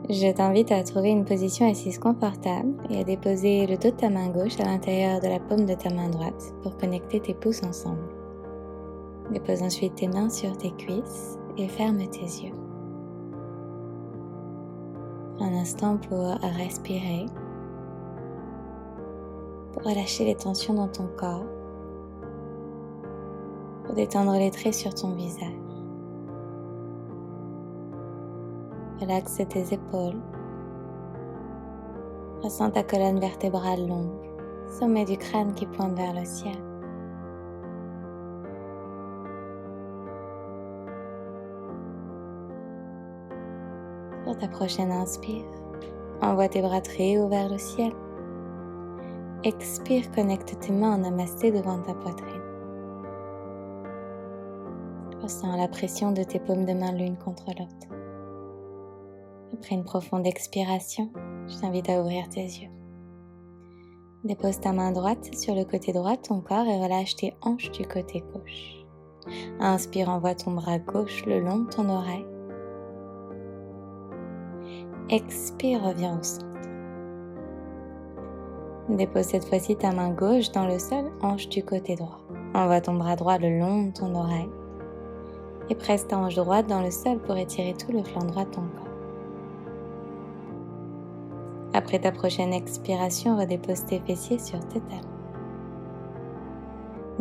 Je t'invite à trouver une position assise confortable et à déposer le dos de ta main gauche à l'intérieur de la paume de ta main droite pour connecter tes pouces ensemble. Dépose ensuite tes mains sur tes cuisses et ferme tes yeux. Un instant pour respirer, pour relâcher les tensions dans ton corps, pour détendre les traits sur ton visage. Relaxe tes épaules. Ressens ta colonne vertébrale longue, sommet du crâne qui pointe vers le ciel. Sur ta prochaine inspire, envoie tes bras très haut vers le ciel. Expire, connecte tes mains en namasté devant ta poitrine. Ressens la pression de tes paumes de main l'une contre l'autre. Après une profonde expiration, je t'invite à ouvrir tes yeux. Dépose ta main droite sur le côté droit de ton corps et relâche tes hanches du côté gauche. Inspire, envoie ton bras gauche le long de ton oreille. Expire, reviens au centre. Dépose cette fois-ci ta main gauche dans le sol, hanche du côté droit. Envoie ton bras droit le long de ton oreille. Et presse ta hanche droite dans le sol pour étirer tout le flanc droit de ton corps. Après ta prochaine expiration, redépose tes fessiers sur tes talons.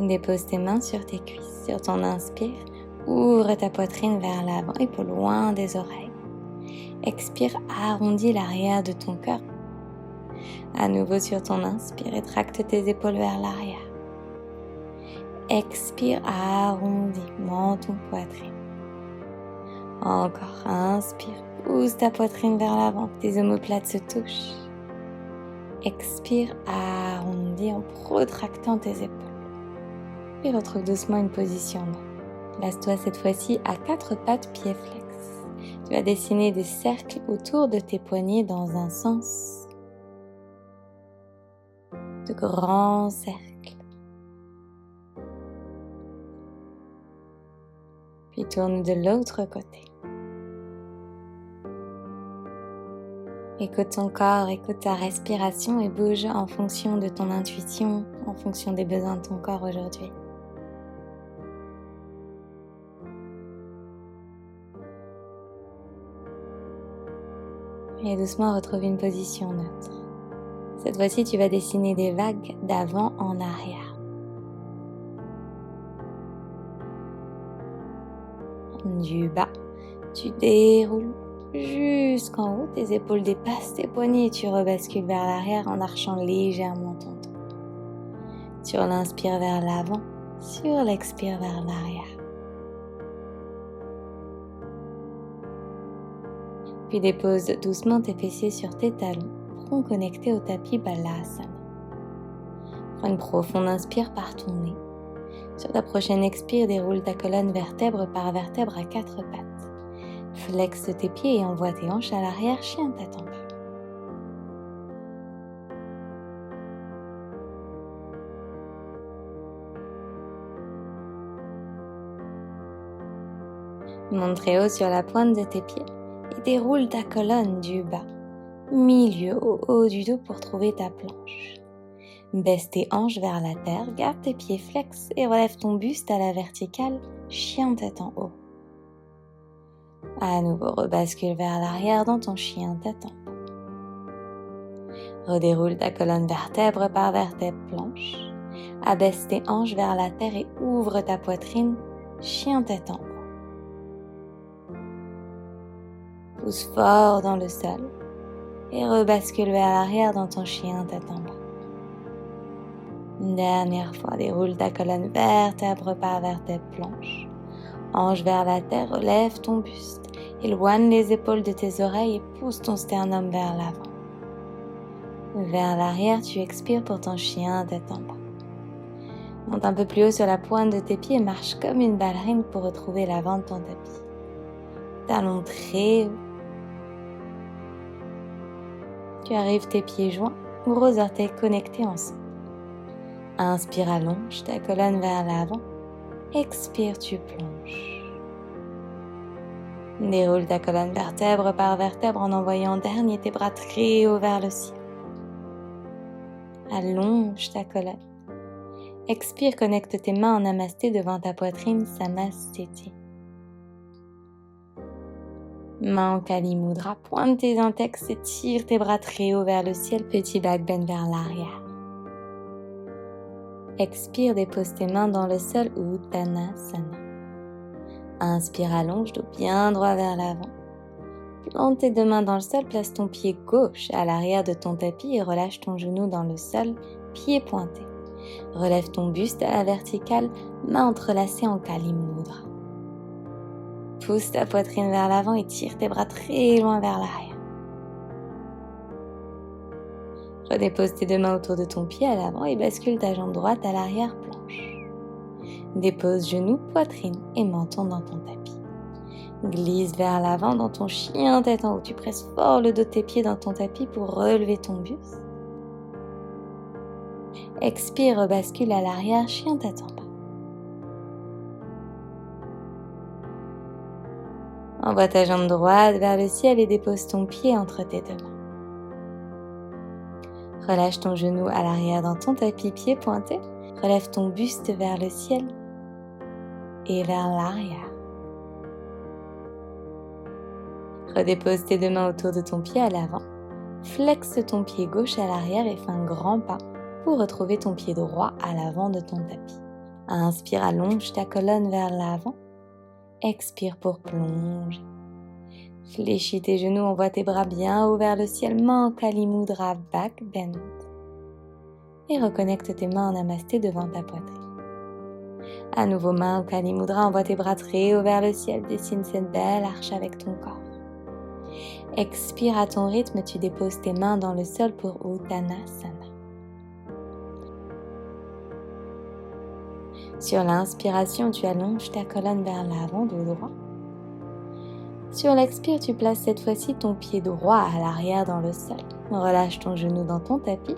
Dépose tes mains sur tes cuisses. Sur ton inspire, ouvre ta poitrine vers l'avant et pour loin des oreilles. Expire, arrondis l'arrière de ton cœur. À nouveau sur ton inspire et tracte tes épaules vers l'arrière. Expire, arrondis, monte ton poitrine. Encore, inspire, pousse ta poitrine vers l'avant, tes omoplates se touchent. Expire, arrondis en protractant tes épaules. Puis retrouve doucement une position neutre. Place-toi cette fois-ci à 4 pattes, pieds flex. Tu vas dessiner des cercles autour de tes poignets dans un sens. De grands cercles. Puis tourne de l'autre côté. Écoute ton corps, écoute ta respiration et bouge en fonction de ton intuition, en fonction des besoins de ton corps aujourd'hui. Et doucement retrouve une position neutre. Cette fois-ci, tu vas dessiner des vagues d'avant en arrière. Du bas, tu déroules jusqu'en haut, tes épaules dépassent tes poignets et tu rebascules vers l'arrière en archant légèrement ton dos. Sur l'inspire vers l'avant, sur l'expire vers l'arrière. Puis dépose doucement tes fessiers sur tes talons, front connecté au tapis Balasana. Prends une profonde inspire par ton nez. Sur ta prochaine expire, déroule ta colonne vertèbre par vertèbre à 4 pattes. Flexe tes pieds et envoie tes hanches à l'arrière, chien tête en bas. Monte très haut sur la pointe de tes pieds et déroule ta colonne du bas, milieu au haut du dos pour trouver ta planche. Baisse tes hanches vers la terre, garde tes pieds flex et relève ton buste à la verticale, chien tête en haut. À nouveau, rebascule vers l'arrière dans ton chien tête en bas. Redéroule ta colonne vertèbre par vertèbre planche. Abaisse tes hanches vers la terre et ouvre ta poitrine, chien tête en haut. Pousse fort dans le sol et rebascule vers l'arrière dans ton chien tête en bas. Une dernière fois, déroule ta colonne vertèbre par vertèbre planche. Hanche vers la terre, relève ton buste. Éloigne les épaules de tes oreilles et pousse ton sternum vers l'avant. Vers l'arrière, tu expires pour ton chien tête en bas. Monte un peu plus haut sur la pointe de tes pieds et marche comme une ballerine pour retrouver l'avant de ton tapis. Talons très haut. Tu arrives tes pieds joints, gros orteils connectés ensemble. Inspire, allonge ta colonne vers l'avant. Expire, tu plonges. Déroule ta colonne vertèbre par vertèbre en envoyant en dernier tes bras très haut vers le ciel. Allonge ta colonne. Expire, connecte tes mains en namasté devant ta poitrine, Samastiti. Main en Kali Mudra, pointe tes index et tire tes bras très haut vers le ciel, petit back bend vers l'arrière. Expire, dépose tes mains dans le sol, Uttanasana. Inspire, allonge, dos bien droit vers l'avant. Plante tes deux mains dans le sol, place ton pied gauche à l'arrière de ton tapis et relâche ton genou dans le sol, pied pointé. Relève ton buste à la verticale, mains entrelacées en Kali Mudra. Pousse ta poitrine vers l'avant et tire tes bras très loin vers l'arrière. Redépose tes deux mains autour de ton pied à l'avant et bascule ta jambe droite à l'arrière-planche. Dépose genoux, poitrine et menton dans ton tapis. Glisse vers l'avant dans ton chien tête en haut. Tu presses fort le dos de tes pieds dans ton tapis pour relever ton buste. Expire, rebascule à l'arrière, chien tête en bas. Envoie ta jambe droite vers le ciel et dépose ton pied entre tes deux mains. Relâche ton genou à l'arrière dans ton tapis, pied pointé. Relève ton buste vers le ciel et vers l'arrière. Redépose tes deux mains autour de ton pied à l'avant. Flexe ton pied gauche à l'arrière et fais un grand pas pour retrouver ton pied droit à l'avant de ton tapis. Inspire, allonge ta colonne vers l'avant. Expire pour plonger. Fléchis tes genoux, envoie tes bras bien haut vers le ciel, main en Kali Mudra, back bend. Et reconnecte tes mains en namasté devant ta poitrine. À nouveau, main en Kali Mudra, envoie tes bras très haut vers le ciel, dessine cette belle arche avec ton corps. Expire à ton rythme, tu déposes tes mains dans le sol pour Uttanasana. Sur l'inspiration, tu allonges ta colonne vers l'avant, dos droit. Sur l'expire, tu places cette fois-ci ton pied droit à l'arrière dans le sol. Relâche ton genou dans ton tapis.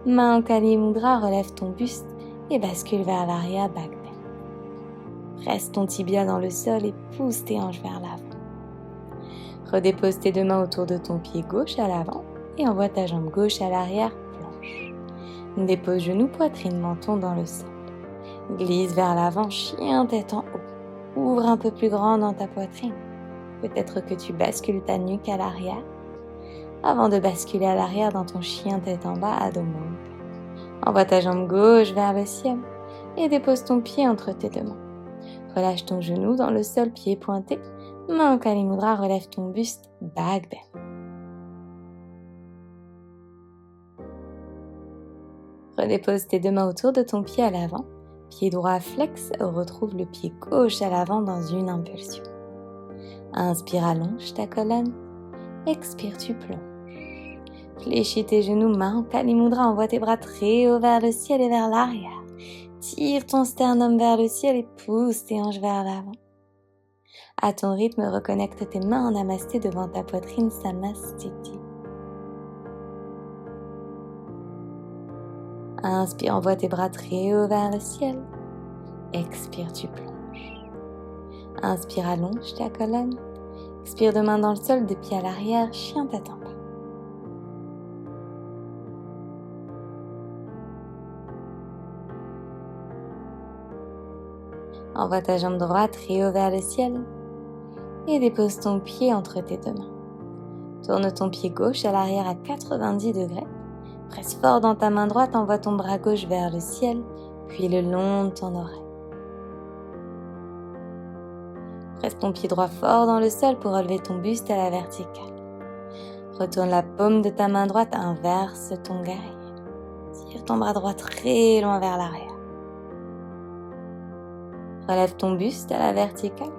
Main en Kali Mudra, relève ton buste et bascule vers l'arrière, back bend. Presse ton tibia dans le sol et pousse tes hanches vers l'avant. Redépose tes deux mains autour de ton pied gauche à l'avant et envoie ta jambe gauche à l'arrière, planche. Dépose genou, poitrine, menton dans le sol. Glisse vers l'avant, chien tête en haut. Ouvre un peu plus grand dans ta poitrine. Peut-être que tu bascules ta nuque à l'arrière avant de basculer à l'arrière dans ton chien tête en bas, Adho Mukha. Envoie ta jambe gauche vers le ciel et dépose ton pied entre tes deux mains. Relâche ton genou dans le sol, pied pointé. Main en Kali Mudra, relève ton buste, back bend. Redépose tes deux mains autour de ton pied à l'avant. Pied droit flex, retrouve le pied gauche à l'avant dans une impulsion. Inspire, allonge ta colonne. Expire, tu plonges. Fléchis tes genoux, main en Kali Mudra, envoie tes bras très haut vers le ciel et vers l'arrière. Tire ton sternum vers le ciel et pousse tes hanches vers l'avant. À ton rythme, reconnecte tes mains en namasté devant ta poitrine, Samastiti. Inspire, envoie tes bras très haut vers le ciel. Expire, tu plonges. Inspire, allonge ta colonne. Expire de main dans le sol, de pied à l'arrière, chien tête en bas. Envoie ta jambe droite très haut vers le ciel et dépose ton pied entre tes deux mains. Tourne ton pied gauche à l'arrière à 90 degrés. Presse fort dans ta main droite, envoie ton bras gauche vers le ciel, puis le long de ton oreille. Presse ton pied droit fort dans le sol pour relever ton buste à la verticale. Retourne la paume de ta main droite, inverse ton guerrier. Tire ton bras droit très loin vers l'arrière. Relève ton buste à la verticale.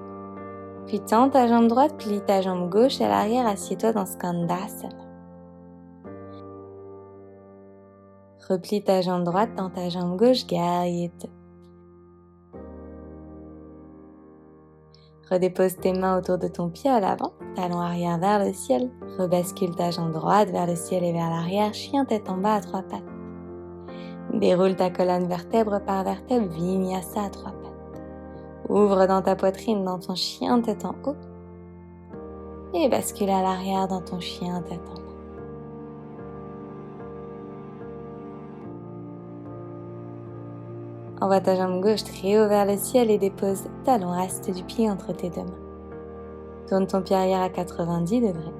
Puis tends ta jambe droite, plie ta jambe gauche à l'arrière, assieds-toi dans Skandasana. Replie ta jambe droite dans ta jambe gauche, guerrier 2. Redépose tes mains autour de ton pied à l'avant, talon arrière vers le ciel. Rebascule ta jambe droite vers le ciel et vers l'arrière, chien tête en bas à 3 pattes. Déroule ta colonne vertèbre par vertèbre, Vinyasa à 3 pattes. Ouvre dans ta poitrine, dans ton chien tête en haut. et bascule à l'arrière dans ton chien tête en bas. Envoie ta jambe gauche très haut vers le ciel et dépose talon reste du pied entre tes deux mains. Tourne ton pied arrière à 90 degrés.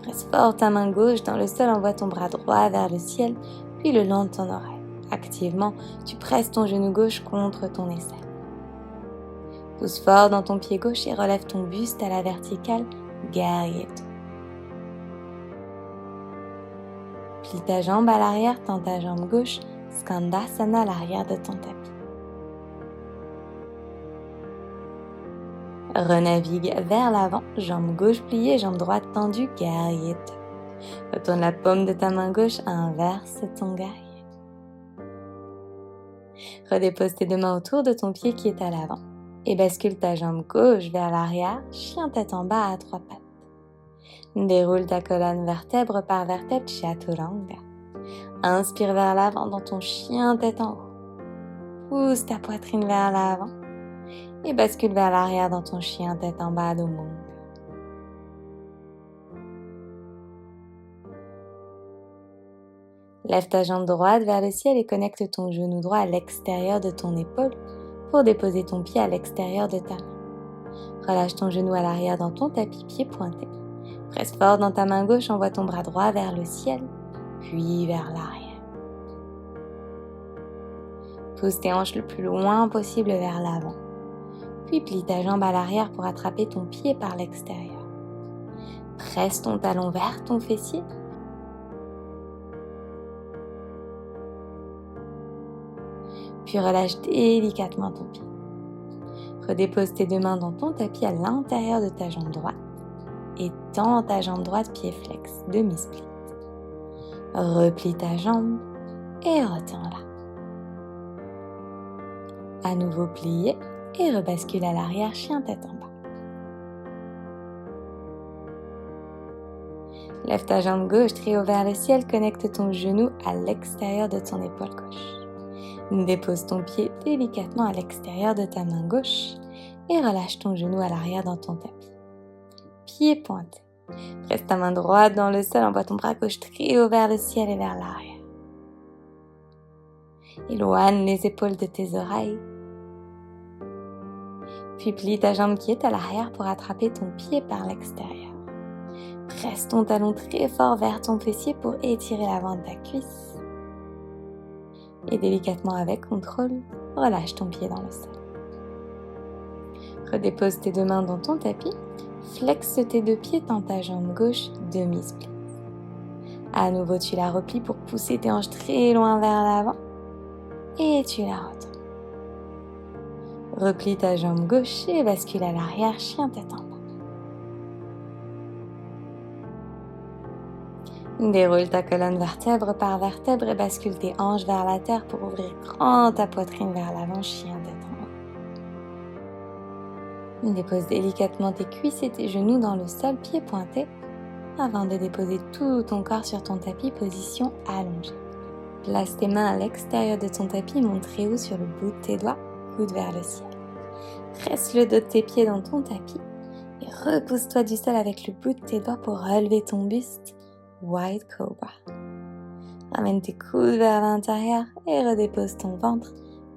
Presse fort ta main gauche dans le sol, envoie ton bras droit vers le ciel, puis le long de ton oreille. Activement, tu presses ton genou gauche contre ton aisselle. Pousse fort dans ton pied gauche et relève ton buste à la verticale, guerrier. Plie ta jambe à l'arrière, tends ta jambe gauche, Skandasana à l'arrière de ton tapis. Renavigue vers l'avant, jambe gauche pliée, jambe droite tendue, guerrier 2. Retourne la paume de ta main gauche, inverse ton guerrier. Redépose tes deux mains autour de ton pied qui est à l'avant et bascule ta jambe gauche vers l'arrière, chien tête en bas à 3 pattes. Déroule ta colonne vertèbre par vertèbre, Chaturanga. Inspire vers l'avant dans ton chien tête en haut. Pousse ta poitrine vers l'avant et bascule vers l'arrière dans ton chien tête en bas, Adho Mukha. Lève ta jambe droite vers le ciel et connecte ton genou droit à l'extérieur de ton épaule pour déposer ton pied à l'extérieur de ta main. Relâche ton genou à l'arrière dans ton tapis, pied pointé. Presse fort dans ta main gauche, envoie ton bras droit vers le ciel, puis vers l'arrière. Pousse tes hanches le plus loin possible vers l'avant. Puis plie ta jambe à l'arrière pour attraper ton pied par l'extérieur. Presse ton talon vers ton fessier. Puis relâche délicatement ton pied. Redépose tes deux mains dans ton tapis à l'intérieur de ta jambe droite et tends ta jambe droite pied flex, demi-split. Replie ta jambe et retiens-la. À nouveau plié et rebascule à l'arrière, chien tête en bas. Lève ta jambe gauche très haut vers le ciel, connecte ton genou à l'extérieur de ton épaule gauche. Dépose ton pied délicatement à l'extérieur de ta main gauche et relâche ton genou à l'arrière dans ton tapis. Pied pointé. Presse ta main droite dans le sol, envoie ton bras gauche très haut vers le ciel et vers l'arrière. Éloigne les épaules de tes oreilles. Puis plie ta jambe qui est à l'arrière pour attraper ton pied par l'extérieur. Presse ton talon très fort vers ton fessier pour étirer l'avant de ta cuisse. Et délicatement avec contrôle, relâche ton pied dans le sol. Redépose tes deux mains dans ton tapis, flexe tes deux pieds, tends ta jambe gauche, demi-split. À nouveau, tu la replies pour pousser tes hanches très loin vers l'avant et tu la retournes. Replie ta jambe gauche et bascule à l'arrière, chien tête en bas. Déroule ta colonne vertèbre par vertèbre et bascule tes hanches vers la terre pour ouvrir grand ta poitrine vers l'avant, chien tête en haut. Dépose délicatement tes cuisses et tes genoux dans le sol, pieds pointés, avant de déposer tout ton corps sur ton tapis, position allongée. Place tes mains à l'extérieur de ton tapis, monte très haut sur le bout de tes doigts, coude vers le ciel. Presse le dos de tes pieds dans ton tapis et repousse-toi du sol avec le bout de tes doigts pour relever ton buste. Wide Cobra. Ramène tes coudes vers l'intérieur et redépose ton ventre,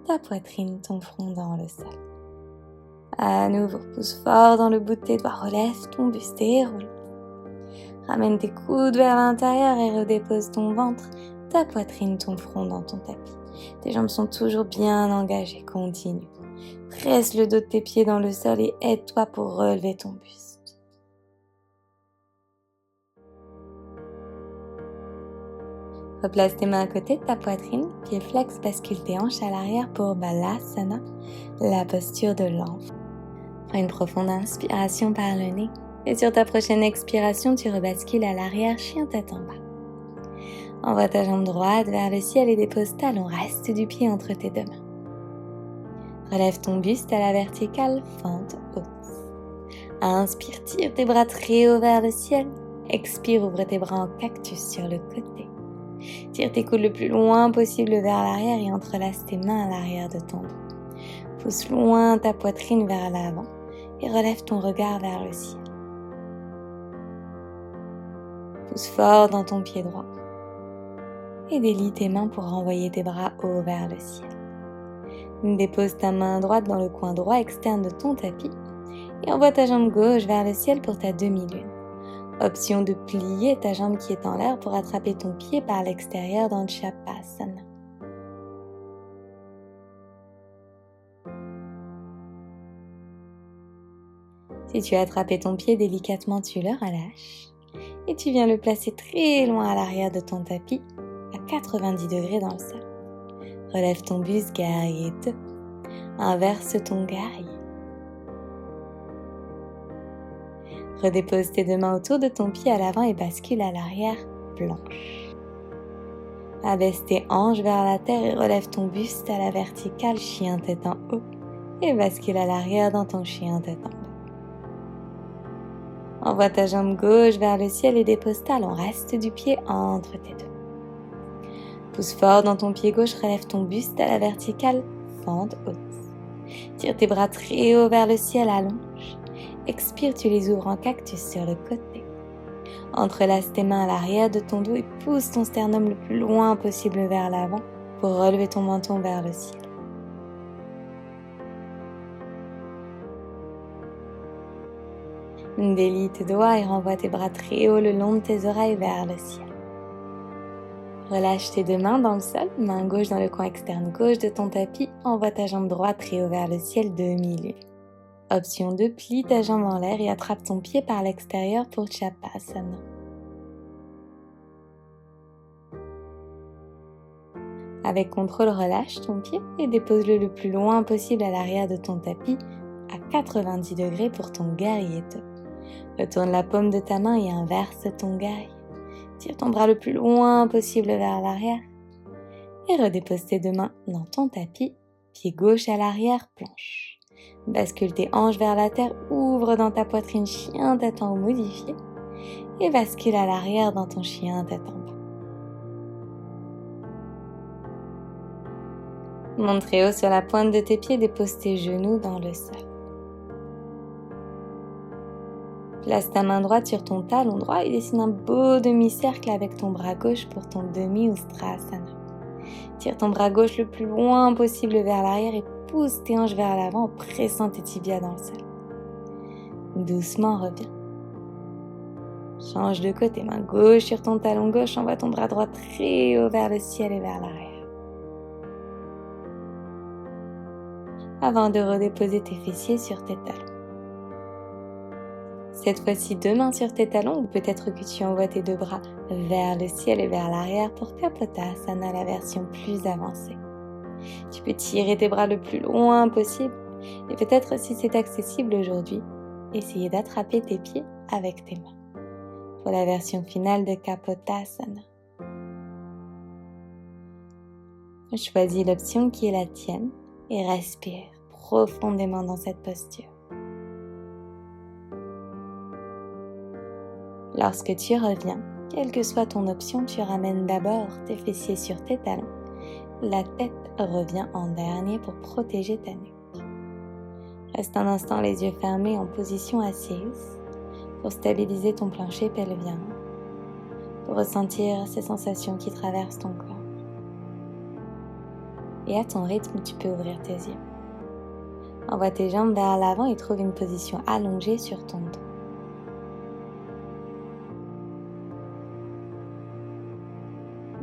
ta poitrine, ton front dans le sol. À nouveau, pousse fort dans le bout de tes doigts, relève ton buste et roule. Ramène tes coudes vers l'intérieur et redépose ton ventre, ta poitrine, ton front dans ton tapis. Tes jambes sont toujours bien engagées, continue. Presse le dos de tes pieds dans le sol et aide-toi pour relever ton buste. Replace tes mains à côté de ta poitrine, pieds flex, bascule tes hanches à l'arrière pour Balasana, la posture de l'enfant. Prends une profonde inspiration par le nez et sur ta prochaine expiration, tu rebascules à l'arrière, chien tête en bas. Envoie ta jambe droite vers le ciel et dépose talon reste du pied entre tes deux mains. Relève ton buste à la verticale, fente haute. Inspire, tire tes bras très haut vers le ciel. Expire, ouvre tes bras en cactus sur le côté. Tire tes coudes le plus loin possible vers l'arrière et entrelace tes mains à l'arrière de ton dos. Pousse loin ta poitrine vers l'avant et relève ton regard vers le ciel. Pousse fort dans ton pied droit et délie tes mains pour renvoyer tes bras haut vers le ciel. Dépose ta main droite dans le coin droit externe de ton tapis et envoie ta jambe gauche vers le ciel pour ta demi-lune. Option de plier ta jambe qui est en l'air pour attraper ton pied par l'extérieur dans le Shavasana. Si tu as attrapé ton pied délicatement, tu le relâches et tu viens le placer très loin à l'arrière de ton tapis, à 90 degrés dans le sol. Relève ton buste, guerrier 2. Inverse ton guerrier. Redépose tes deux mains autour de ton pied à l'avant et bascule à l'arrière, planche. Abaisse tes hanches vers la terre et relève ton buste à la verticale, chien tête en haut, et bascule à l'arrière dans ton chien tête en bas. Envoie ta jambe gauche vers le ciel et dépose talon, reste du pied entre tes deux. Pousse fort dans ton pied gauche, relève ton buste à la verticale, fente haute. Tire tes bras très haut vers le ciel, allonge. Expire, tu les ouvres en cactus sur le côté. Entrelace tes mains à l'arrière de ton dos et pousse ton sternum le plus loin possible vers l'avant pour relever ton menton vers le ciel. Délie tes doigts et renvoie tes bras très haut le long de tes oreilles vers le ciel. Relâche tes deux mains dans le sol, main gauche dans le coin externe gauche de ton tapis, envoie ta jambe droite très haut vers le ciel, demi-lune. Option 2, plie ta jambe en l'air et attrape ton pied par l'extérieur pour Shavasana. Avec contrôle, relâche ton pied et dépose-le le plus loin possible à l'arrière de ton tapis, à 90 degrés pour ton guerrier 2. Retourne la paume de ta main et inverse ton guerrier. Tire ton bras le plus loin possible vers l'arrière et redépose tes deux mains dans ton tapis, pied gauche à l'arrière, planche. Bascule tes hanches vers la terre, ouvre dans ta poitrine, chien tête en haut modifié et bascule à l'arrière dans ton chien tête en bas. Monte très haut sur la pointe de tes pieds, dépose tes genoux dans le sol. Place ta main droite sur ton talon droit et dessine un beau demi-cercle avec ton bras gauche pour ton demi-ustrasana. Tire ton bras gauche le plus loin possible vers l'arrière et pousse tes hanches vers l'avant en pressant tes tibias dans le sol. Doucement, reviens. Change de côté, main gauche sur ton talon gauche, envoie ton bras droit très haut vers le ciel et vers l'arrière. Avant de redéposer tes fessiers sur tes talons. Cette fois-ci, deux mains sur tes talons, ou peut-être que tu envoies tes deux bras vers le ciel et vers l'arrière pour Kapotasana, la version plus avancée. Tu peux tirer tes bras le plus loin possible et peut-être, si c'est accessible aujourd'hui, essayer d'attraper tes pieds avec tes mains pour la version finale de Kapotasana. Choisis l'option qui est la tienne et respire profondément dans cette posture. Lorsque tu reviens, quelle que soit ton option, tu ramènes d'abord tes fessiers sur tes talons. La tête revient en dernier pour protéger ta nuque. Reste un instant les yeux fermés en position assise pour stabiliser ton plancher pelvien, pour ressentir ces sensations qui traversent ton corps. Et à ton rythme, tu peux ouvrir tes yeux. Envoie tes jambes vers l'avant et trouve une position allongée sur ton dos.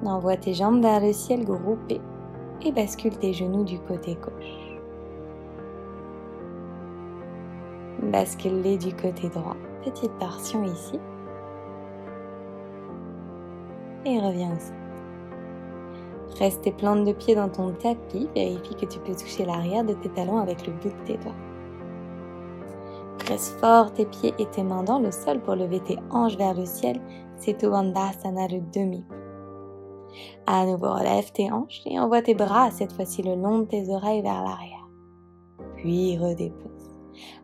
Envoie tes jambes vers le ciel groupées et bascule tes genoux du côté gauche. Bascule-les du côté droit. Petite torsion ici. Et reviens au centre. Presse tes plantes de pied dans ton tapis. Vérifie que tu peux toucher l'arrière de tes talons avec le bout de tes doigts. Presse fort tes pieds et tes mains dans le sol pour lever tes hanches vers le ciel. C'est Bandhasana, le demi. À nouveau, relève tes hanches et envoie tes bras, cette fois-ci le long de tes oreilles vers l'arrière. Puis redépose.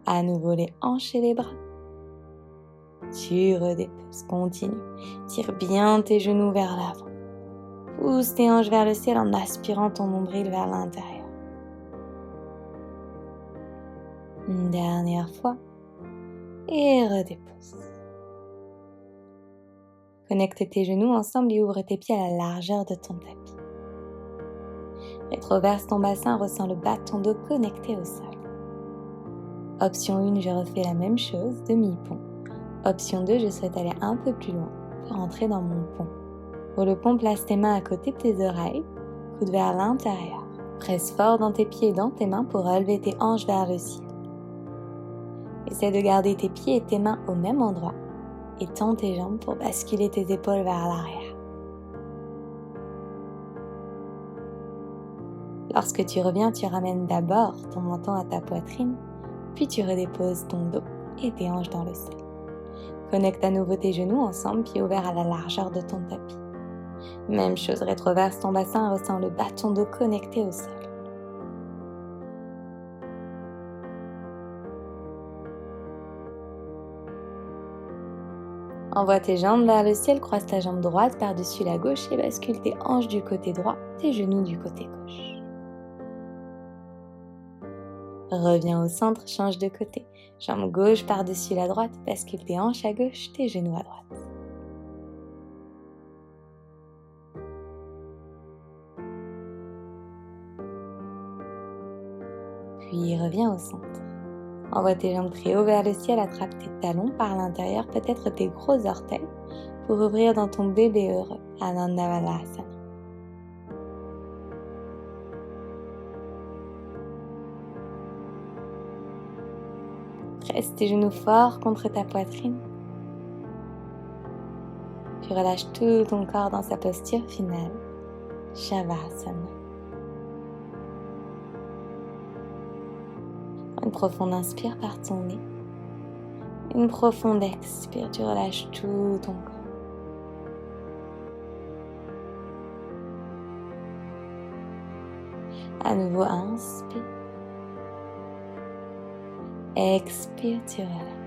À nouveau les hanches et les bras. Tu redéposes, continue. Tire bien tes genoux vers l'avant. Pousse tes hanches vers le ciel en aspirant ton nombril vers l'intérieur. Une dernière fois. Et redépose. Connecte tes genoux ensemble et ouvre tes pieds à la largeur de ton tapis. Rétroverse ton bassin, ressens le bas de ton dos connecté au sol. Option 1, je refais la même chose, demi-pont. Option 2, je souhaite aller un peu plus loin pour entrer dans mon pont. Pour le pont, place tes mains à côté de tes oreilles, coude vers l'intérieur. Presse fort dans tes pieds et dans tes mains pour relever tes hanches vers le ciel. Essaie de garder tes pieds et tes mains au même endroit et tends tes jambes pour basculer tes épaules vers l'arrière. Lorsque tu reviens, tu ramènes d'abord ton menton à ta poitrine, puis tu redéposes ton dos et tes hanches dans le sol. Connecte à nouveau tes genoux ensemble, pieds ouverts à la largeur de ton tapis. Même chose, rétroverse ton bassin, ressens le bas de ton dos connecté au sol. Envoie tes jambes vers le ciel, croise ta jambe droite par-dessus la gauche et bascule tes hanches du côté droit, tes genoux du côté gauche. Reviens au centre, change de côté. Jambe gauche par-dessus la droite, bascule tes hanches à gauche, tes genoux à droite. Puis reviens au centre. Envoie tes jambes très haut vers le ciel, attrape tes talons par l'intérieur, peut-être tes gros orteils, pour ouvrir dans ton bébé heureux, Ananda Balasana. Presse tes genoux fort contre ta poitrine. Puis relâche tout ton corps dans sa posture finale, Shavasana. Une profonde inspire par ton nez. Une profonde expire, tu relâches tout ton corps. À nouveau, inspire. Expire, tu relâches.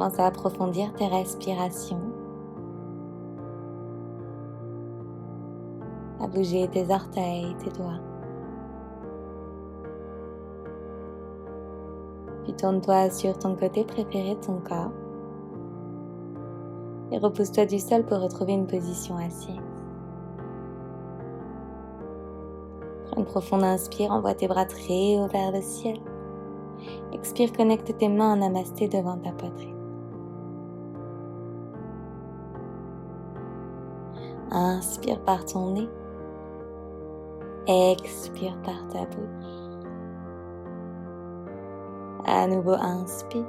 Commence à approfondir tes respirations, à bouger tes orteils, tes doigts. Puis tourne-toi sur ton côté préféré de ton corps et repousse-toi du sol pour retrouver une position assise. Prends une profonde inspire, envoie tes bras très haut vers le ciel. Expire, connecte tes mains en namasté devant ta poitrine. Inspire par ton nez. Expire par ta bouche. À nouveau, inspire.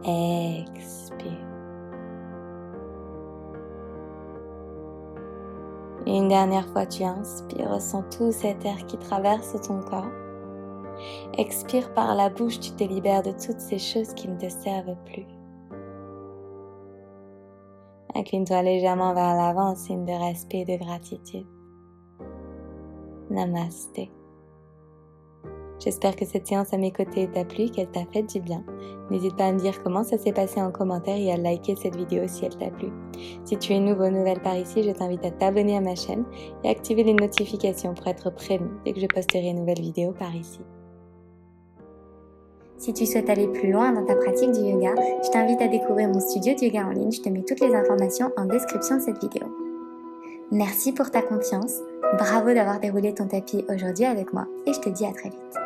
Expire. Une dernière fois, tu inspires, ressens tout cet air qui traverse ton corps. Expire par la bouche, tu te libères de toutes ces choses qui ne te servent plus. Incline-toi légèrement vers l'avant, signe de respect et de gratitude. Namasté. J'espère que cette séance à mes côtés t'a plu et qu'elle t'a fait du bien. N'hésite pas à me dire comment ça s'est passé en commentaire et à liker cette vidéo si elle t'a plu. Si tu es nouveau ou nouvelle par ici, je t'invite à t'abonner à ma chaîne et à activer les notifications pour être prévenu dès que je posterai une nouvelle vidéo par ici. Si tu souhaites aller plus loin dans ta pratique du yoga, je t'invite à découvrir mon studio de yoga en ligne. Je te mets toutes les informations en description de cette vidéo. Merci pour ta confiance. Bravo d'avoir déroulé ton tapis aujourd'hui avec moi et je te dis à très vite.